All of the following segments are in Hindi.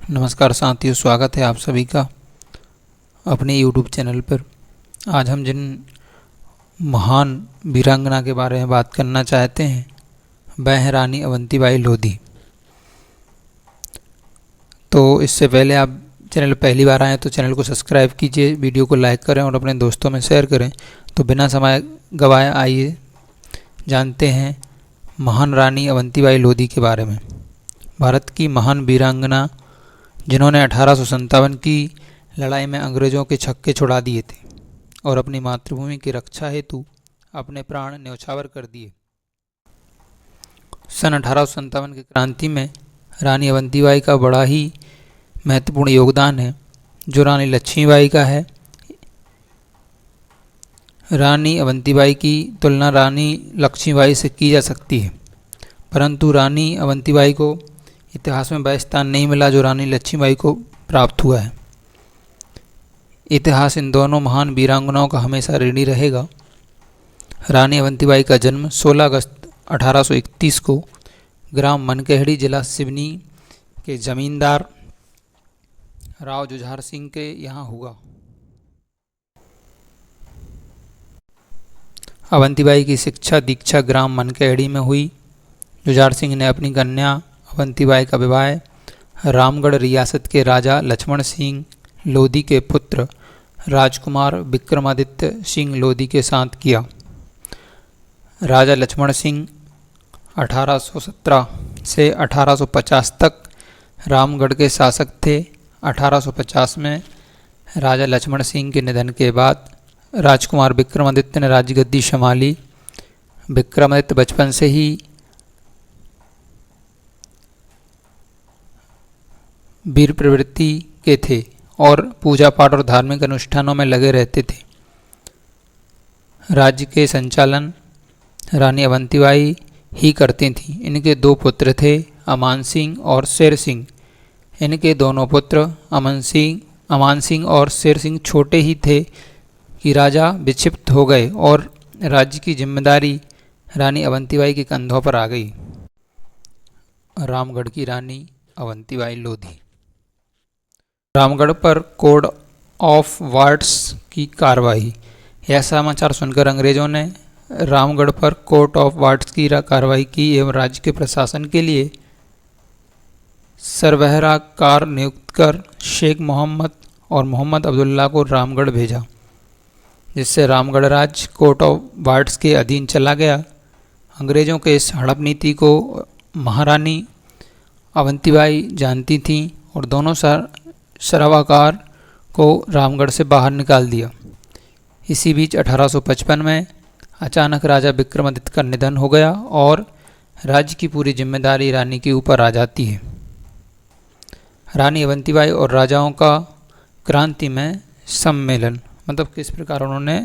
नमस्कार साथियों, स्वागत है आप सभी का अपने YouTube चैनल पर। आज हम जिन महान वीरांगना के बारे में बात करना चाहते हैं वह है रानी अवंतीबाई लोधी। तो इससे पहले आप चैनल पहली बार आएँ तो चैनल को सब्सक्राइब कीजिए, वीडियो को लाइक करें और अपने दोस्तों में शेयर करें। तो बिना समय गवाए आइए जानते हैं महान रानी अवंतीबाई लोधी के बारे में। भारत की महान वीरांगना जिन्होंने 1857 की लड़ाई में अंग्रेज़ों के छक्के छुड़ा दिए थे और अपनी मातृभूमि की रक्षा हेतु अपने प्राण न्यौछावर कर दिए। सन 1857 की क्रांति में रानी अवंतीबाई का बड़ा ही महत्वपूर्ण योगदान है, जो रानी लक्ष्मीबाई का है। रानी अवंतीबाई की तुलना रानी लक्ष्मीबाई से की जा सकती है, परंतु रानी अवंतीबाई को इतिहास में वह स्थान नहीं मिला जो रानी लक्ष्मीबाई को प्राप्त हुआ है। इतिहास इन दोनों महान वीरांगनाओं का हमेशा ऋणी रहेगा। रानी अवंतीबाई का जन्म 16 अगस्त 1831 को ग्राम मनकेहड़ी, जिला सिवनी के जमींदार राव जुझार सिंह के यहाँ हुआ। अवंतीबाई की शिक्षा दीक्षा ग्राम मनकेहड़ी में हुई। जुझार सिंह ने अपनी कन्या अवंतीबाई का विवाह रामगढ़ रियासत के राजा लक्ष्मण सिंह लोधी के पुत्र राजकुमार विक्रमादित्य सिंह लोधी के साथ किया। राजा लक्ष्मण सिंह 1817 से 1850 तक रामगढ़ के शासक थे। 1850 में राजा लक्ष्मण सिंह के निधन के बाद राजकुमार विक्रमादित्य ने राजगद्दी संभाली। विक्रमादित्य बचपन से ही वीर प्रवृत्ति के थे और पूजा पाठ और धार्मिक अनुष्ठानों में लगे रहते थे। राज्य के संचालन रानी अवंतीबाई ही करती थीं। इनके दो पुत्र थे, अमान सिंह और शेर सिंह। इनके दोनों पुत्र अमान सिंह और शेर सिंह छोटे ही थे कि राजा विक्षिप्त हो गए और राज्य की जिम्मेदारी रानी अवंतीबाई के कंधों पर आ गई। रामगढ़ की रानी अवंतीबाई लोधी। रामगढ़ पर कोड ऑफ वार्ड्स की कार्रवाई। यह समाचार सुनकर अंग्रेजों ने रामगढ़ पर कोर्ट ऑफ वार्ड्स की कार्रवाई की एवं राज्य के प्रशासन के लिए सरबराहकार नियुक्त कर शेख मोहम्मद और मोहम्मद अब्दुल्ला को रामगढ़ भेजा, जिससे रामगढ़ राज्य कोर्ट ऑफ वार्ड्स के अधीन चला गया। अंग्रेजों के इस हड़प नीति को महारानी अवंतीबाई जानती थीं और दोनों सरवाकार को रामगढ़ से बाहर निकाल दिया। इसी बीच 1855 में अचानक राजा विक्रमादित्य का निधन हो गया और राज्य की पूरी जिम्मेदारी रानी के ऊपर आ जाती है। रानी अवंतीबाई और राजाओं का क्रांति में सम्मेलन, मतलब किस प्रकार उन्होंने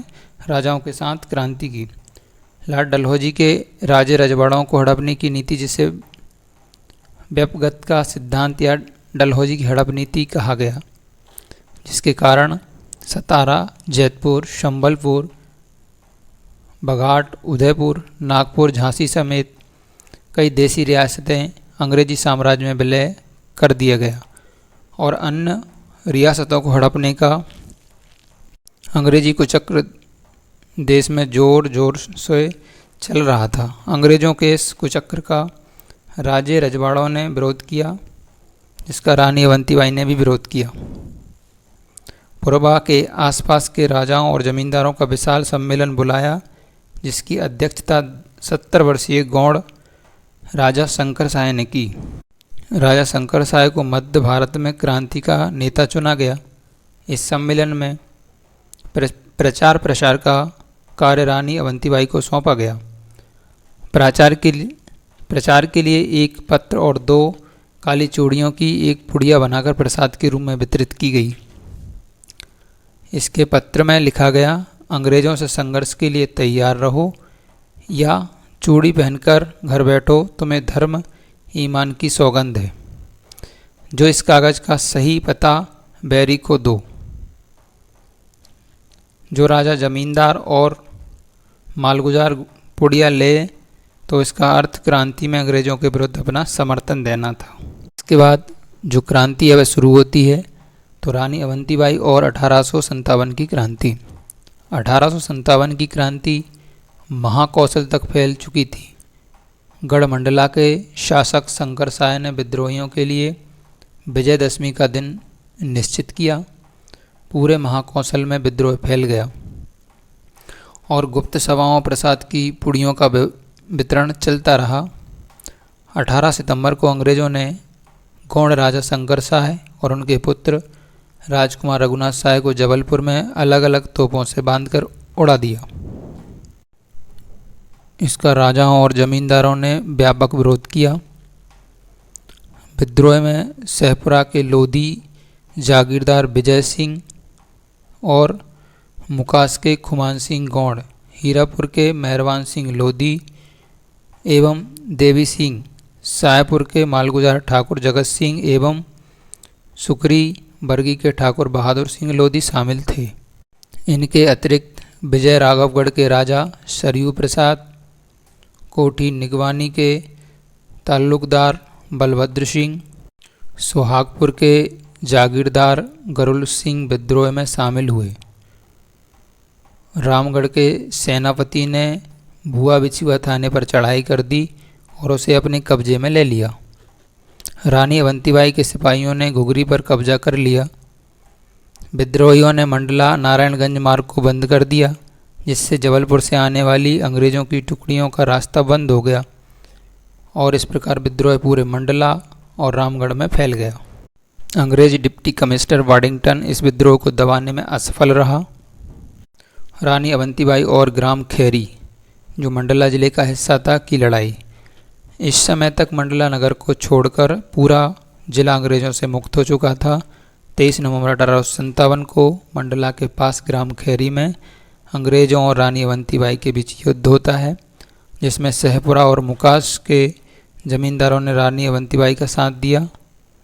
राजाओं के साथ क्रांति की। लॉर्ड डलहौजी के राजे रजवाड़ों को हड़पने की नीति, जिसे व्यपगत का सिद्धांत या डलहौजी की हड़प नीति कहा गया, जिसके कारण सतारा, जैतपुर, संबलपुर, बघाट, उदयपुर, नागपुर, झांसी समेत कई देसी रियासतें अंग्रेजी साम्राज्य में विलय कर दिया गया और अन्य रियासतों को हड़पने का अंग्रेजी कुचक्र देश में जोर जोर से चल रहा था। अंग्रेजों के इस कुचक्र का राजे रजवाड़ों ने विरोध किया, जिसका रानी अवंतीबाई ने भी विरोध किया। पुरबा के आसपास के राजाओं और जमींदारों का विशाल सम्मेलन बुलाया, जिसकी अध्यक्षता 70 वर्षीय गौड़ राजा शंकर साय ने की। राजा शंकर साय को मध्य भारत में क्रांति का नेता चुना गया। इस सम्मेलन में प्रचार प्रसार का कार्य रानी अवंतीबाई को सौंपा गया। प्रचार के लिए एक पत्र और 2 काली चूड़ियों की एक पुड़िया बनाकर प्रसाद के रूप में वितरित की गई। इसके पत्र में लिखा गया, अंग्रेज़ों से संघर्ष के लिए तैयार रहो या चूड़ी पहनकर घर बैठो, तुम्हें धर्म ईमान की सौगंध है। जो इस कागज़ का सही पता बैरी को दो। जो राजा जमींदार और मालगुजार पुड़िया ले तो इसका अर्थ क्रांति में अंग्रेज़ों के विरुद्ध अपना समर्थन देना था। इसके बाद जो क्रांति है वह शुरू होती है तो रानी अवंतीबाई और 1857 की क्रांति। 1857 की क्रांति महाकौशल तक फैल चुकी थी। गढ़मंडला के शासक शंकर शाह ने विद्रोहियों के लिए विजयदशमी का दिन निश्चित किया। पूरे महाकौशल में विद्रोह फैल गया और गुप्त सभाओं प्रसाद की पुड़ियों का वितरण चलता रहा। 18 सितंबर को अंग्रेज़ों ने गौड़ राजा शंकर शाह और उनके पुत्र राजकुमार रघुनाथ शाह को जबलपुर में अलग अलग तोपों से बांधकर उड़ा दिया। इसका राजाओं और जमींदारों ने व्यापक विरोध किया। विद्रोह में सहपुरा के लोधी जागीरदार विजय सिंह और मुकास के खुमान सिंह गौड़, हीरापुर के मेहरबान सिंह लोधी एवं देवी सिंह, सायपुर के मालगुजार ठाकुर जगत सिंह एवं सुकरी बरगी के ठाकुर बहादुर सिंह लोधी शामिल थे। इनके अतिरिक्त विजय राघवगढ़ के राजा सरयू प्रसाद, कोठी निगवानी के ताल्लुकदार बलभद्र सिंह, सुहागपुर के जागीरदार गरुल सिंह विद्रोह में शामिल हुए। रामगढ़ के सेनापति ने भुआ बिछुआ थाने पर चढ़ाई कर दी और उसे अपने कब्जे में ले लिया। रानी अवंतीबाई के सिपाहियों ने घुघरी पर कब्जा कर लिया। विद्रोहियों ने मंडला नारायणगंज मार्ग को बंद कर दिया, जिससे जबलपुर से आने वाली अंग्रेज़ों की टुकड़ियों का रास्ता बंद हो गया और इस प्रकार विद्रोह पूरे मंडला और रामगढ़ में फैल गया। अंग्रेज डिप्टी कमिश्नर वाडिंगटन इस विद्रोह को दबाने में असफल रहा। रानी अवंतीबाई और ग्राम खैरी, जो मंडला जिले का हिस्सा था, की लड़ाई। इस समय तक मंडला नगर को छोड़कर पूरा जिला अंग्रेज़ों से मुक्त हो चुका था। 23 नवंबर 1857 को मंडला के पास ग्राम खैरी में अंग्रेज़ों और रानी अवंतीबाई के बीच युद्ध होता है, जिसमें सहपुरा और मुकास के जमींदारों ने रानी अवंतीबाई का साथ दिया।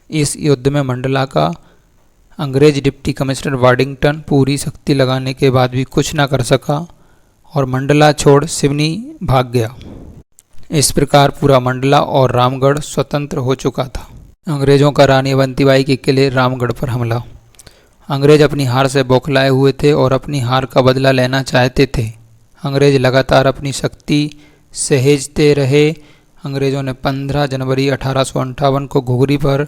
इस युद्ध में मंडला का अंग्रेज डिप्टी कमिश्नर वाडिंगटन पूरी शक्ति लगाने के बाद भी कुछ न कर सका और मंडला छोड़ सिवनी भाग गया। इस प्रकार पूरा मंडला और रामगढ़ स्वतंत्र हो चुका था। अंग्रेज़ों का रानी अवंतीबाई के किले रामगढ़ पर हमला। अंग्रेज अपनी हार से बौखलाए हुए थे और अपनी हार का बदला लेना चाहते थे। अंग्रेज लगातार अपनी शक्ति सहेजते रहे। अंग्रेज़ों ने 15 जनवरी 1858 को घुघरी पर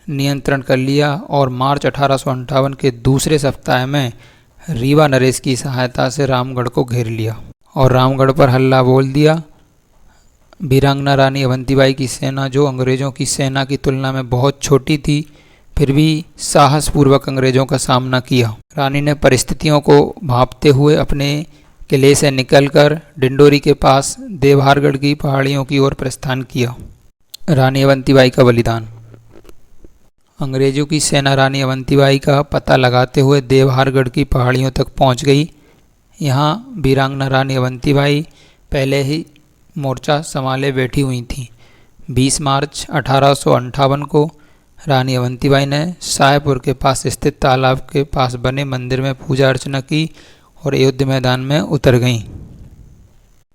नियंत्रण कर लिया और मार्च 1858 के दूसरे सप्ताह में रीवा नरेश की सहायता से रामगढ़ को घेर लिया और रामगढ़ पर हल्ला बोल दिया। वीरांगना रानी अवंतीबाई की सेना, जो अंग्रेज़ों की सेना की तुलना में बहुत छोटी थी, फिर भी साहसपूर्वक अंग्रेज़ों का सामना किया। रानी ने परिस्थितियों को भांपते हुए अपने किले से निकलकर डिंडोरी के पास देवहारगढ़ की पहाड़ियों की ओर प्रस्थान किया। रानी अवंतीबाई का बलिदान। अंग्रेज़ों की सेना रानी अवंतीबाई का पता लगाते हुए देवहारगढ़ की पहाड़ियों तक पहुंच गई। यहाँ वीरांगना रानी अवंतीबाई पहले ही मोर्चा संभाले बैठी हुई थीं। 20 मार्च 1858 को रानी अवंतीबाई ने सायपुर के पास स्थित तालाब के पास बने मंदिर में पूजा अर्चना की और युद्ध मैदान में उतर गईं।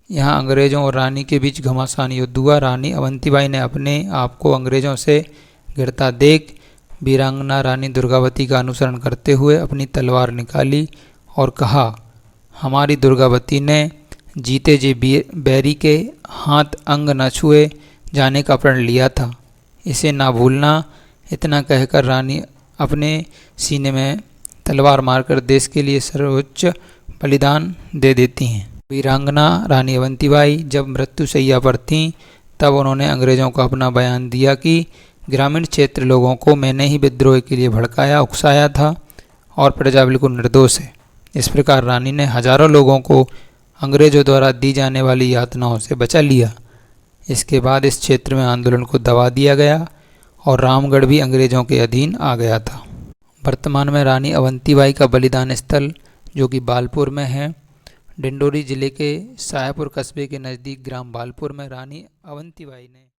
यहाँ अंग्रेज़ों और रानी के बीच घमासान युद्ध हुआ। रानी अवंतीबाई ने अपने आप को अंग्रेज़ों से गिरता देख वीरांगना रानी दुर्गावती का अनुसरण करते हुए अपनी तलवार निकाली और कहा, हमारी दुर्गावती ने जीते जी बैरी के हाथ अंग न छुए जाने का प्रण लिया था, इसे ना भूलना। इतना कहकर रानी अपने सीने में तलवार मारकर देश के लिए सर्वोच्च बलिदान दे देती हैं। वीरांगना रानी अवंतीबाई जब मृत्युशैया पर थीं, तब उन्होंने अंग्रेज़ों को अपना बयान दिया कि ग्रामीण क्षेत्र लोगों को मैंने ही विद्रोह के लिए भड़काया उकसाया था और प्रजा बिल्कुल निर्दोष है। इस प्रकार रानी ने हजारों लोगों को अंग्रेज़ों द्वारा दी जाने वाली यातनाओं से बचा लिया। इसके बाद इस क्षेत्र में आंदोलन को दबा दिया गया और रामगढ़ भी अंग्रेज़ों के अधीन आ गया था। वर्तमान में रानी अवंतीबाई का बलिदान स्थल, जो कि बालपुर में है, डिंडोरी जिले के सायपुर कस्बे के नज़दीक ग्राम बालपुर में रानी अवंतीबाई ने